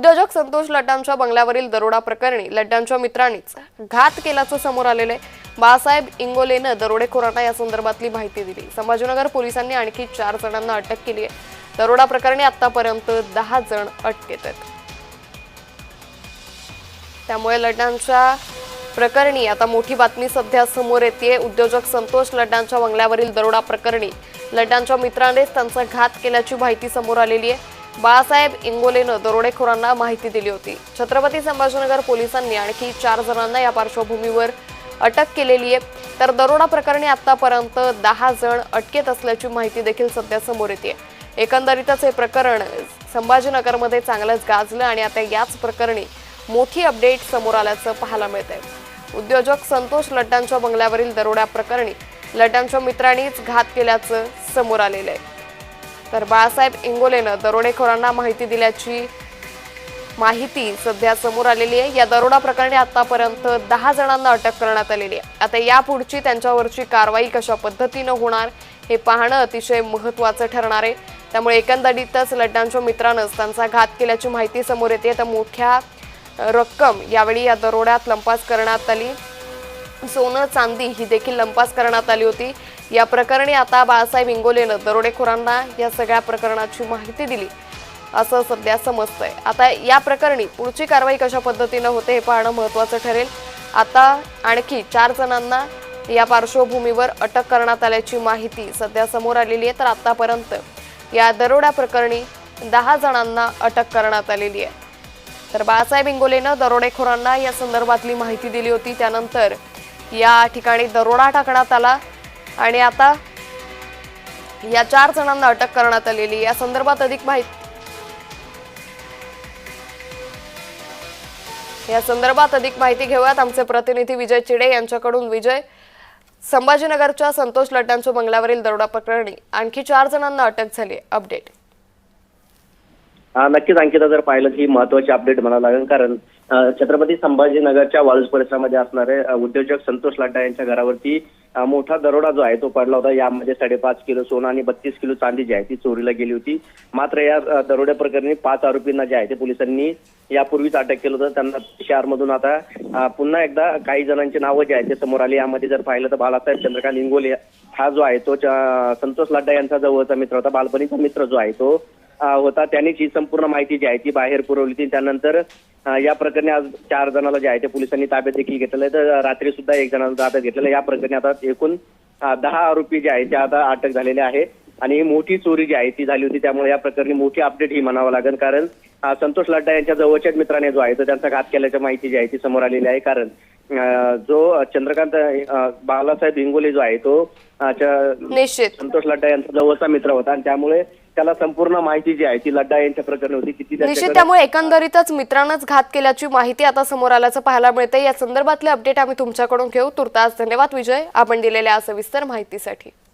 उद्योजक संतोष लड्डांच्या बंगल्यावरील दरोडा प्रकरणी लड्डांच्या मित्रांनीच घात केल्याचं समोर आलेलं आहे। बाळासाहेब इंगोलेनं दरोडेखोरांना या संदर्भातली माहिती दिली। संभाजीनगर पोलिसांनी आणखी 4 जणांना अटक केली आहे। दरोडा प्रकरणी आतापर्यंत 10 जण अटकेत आहेत। त्यामुळे लड्डांच्या प्रकरणी आता मोठी बातमी सध्या समोर येते। उद्योजक संतोष लड्डांच्या बंगल्यावरील दरोडा प्रकरणी लड्डांच्या मित्रांनीच त्यांचा घात केल्याची माहिती समोर आलेली आहे। बाळासाहेब इंगोलेनं दरोडेखोरांना माहिती दिली होती। छत्रपती संभाजीनगर पोलिसांनी आणखी 4 जणांना या पार्श्वभूमीवर अटक केलेली आहे। तर दरोडा प्रकरणी आतापर्यंत 10 जण अटकेत असल्याची माहिती देखील सध्या समोर येते। एकंदरीतच हे प्रकरण संभाजीनगरमध्ये चांगलंच गाजलं आणि आता याच प्रकरणी मोठी अपडेट समोर आल्याचं पाहायला मिळतंय। उद्योजक संतोष लड्डांच्या बंगल्यावरील दरोडा प्रकरणी लड्डांच्या मित्रांनीच घात केल्याचं समोर आलेलं आहे। तर बाळासाहेब इंगोलेनं दरोडेखोरांना माहिती दिल्याची माहिती सध्या समोर आलेली आहे। या दरोडा प्रकरणी आतापर्यंत 10 जणांना अटक करण्यात आलेली आहे। आता यापुढची त्यांच्यावरची कारवाई कशा पद्धतीने होणार हे पाहणं अतिशय महत्त्वाचं ठरणार आहे। त्यामुळे एकंदरीतच लड्डांच्या मित्रांनीच त्यांचा घात केल्याची माहिती समोर येते। तर मोठ्या रक्कम यावेळी या दरोड्यात लंपास करण्यात आली। सोनं चांदी ही देखील लंपास करण्यात आली होती। या प्रकरणी आता बाळासाहेब इंगोलेनं दरोडेखोरांना या सगळ्या प्रकरणाची माहिती दिली असं सध्या समजतंय। आता या प्रकरणी पुढची कारवाई कशा पद्धतीने होते हे पाहणं महत्त्वाचं ठरेल। आता आणखी 4 जणांना या पार्श्वभूमीवर अटक करण्यात आल्याची माहिती सध्या समोर आलेली आहे। तर आतापर्यंत या दरोडा प्रकरणी 10 जणांना अटक करण्यात आलेली आहे। तर बाळासाहेब इंगोलेनं दरोडेखोरांना या संदर्भातली माहिती दिली होती। त्यानंतर या ठिकाणी दरोडा टाकण्यात आला आणि आता या 4 जणांना अटक करण्यात आलेली। या संदर्भात अधिक माहिती घेऊयात आमचे प्रतिनिधी विजय चिडे यांच्याकडून। विजय, संभाजीनगरच्या संतोष लड्डांच्या बंगल्यावरील दरोडा प्रकरणी आणखी 4 जणांना अटक झाली। अपडेट नक्कीच अंकिता, जर पाहिलं ही महत्वाची अपडेट म्हणावं लागेल, कारण छत्रपती संभाजीनगरच्या वाळूज परिसरामध्ये असणारे उद्योजक संतोष लड्डा यांच्या घरावरती मोठा दरोडा जो आहे तो पडला होता। यामध्ये 5.5 किलो सोनं आणि 32 किलो चांदी जी आहे ती चोरीला गेली होती। मात्र या दरोड्या प्रकरणी 5 आरोपींना जे आहे ते पोलिसांनी यापूर्वीच अटक केलं होतं। त्यांना शहरमधून आता पुन्हा एकदा काही जणांची नावं जी आहेत ते समोर आली। यामध्ये जर पाहिलं तर बाळासाहेब चंद्रकांत इंगोले हा जो आहे तो संतोष लड्डा यांचा जवळचा मित्र होता, बालपणीचा मित्र जो आहे तो होता। त्यांनीच ही संपूर्ण माहिती जी आहे ती बाहेर पुरवली होती। त्यानंतर या प्रकरणी आज 4 जणांना जे आहे ते पोलिसांनी ताब्यात देखील घेतलेलं आहे। तर रात्री सुद्धा 1 जणांना ताब्यात घेतलेलं आहे। या प्रकरणी आता एकूण 10 आरोपी जे आहेत ते आता अटक झालेले आहे आणि ही मोठी चोरी जी आहे ती झाली होती। त्यामुळे या प्रकरणी मोठी अपडेट ही म्हणावं लागेल, कारण संतोष लड्डा यांच्या जवळच्याच मित्राने जो आहे तो त्यांचा घात केल्याच्या माहिती जी आहे ती समोर आलेली आहे। कारण जो चंद्रकांत बाळासाहेब इंगोले जो आहे तो निश्चित संतोष लड्डा यांचा जवळचा मित्र होता आणि त्यामुळे त्याला संपूर्ण माहिती जी आहे ती लड्डा यांच्या प्रकरणी होती किती निश्चित। त्यामुळे एकंदरीतच मित्रांनाच घात केल्याची माहिती आता समोर आल्याचं पाहायला मिळते। या संदर्भातले अपडेट आम्ही तुमच्याकडून घेऊ। तुर्तास धन्यवाद विजय, आपण दिलेल्या सविस्तर माहितीसाठी।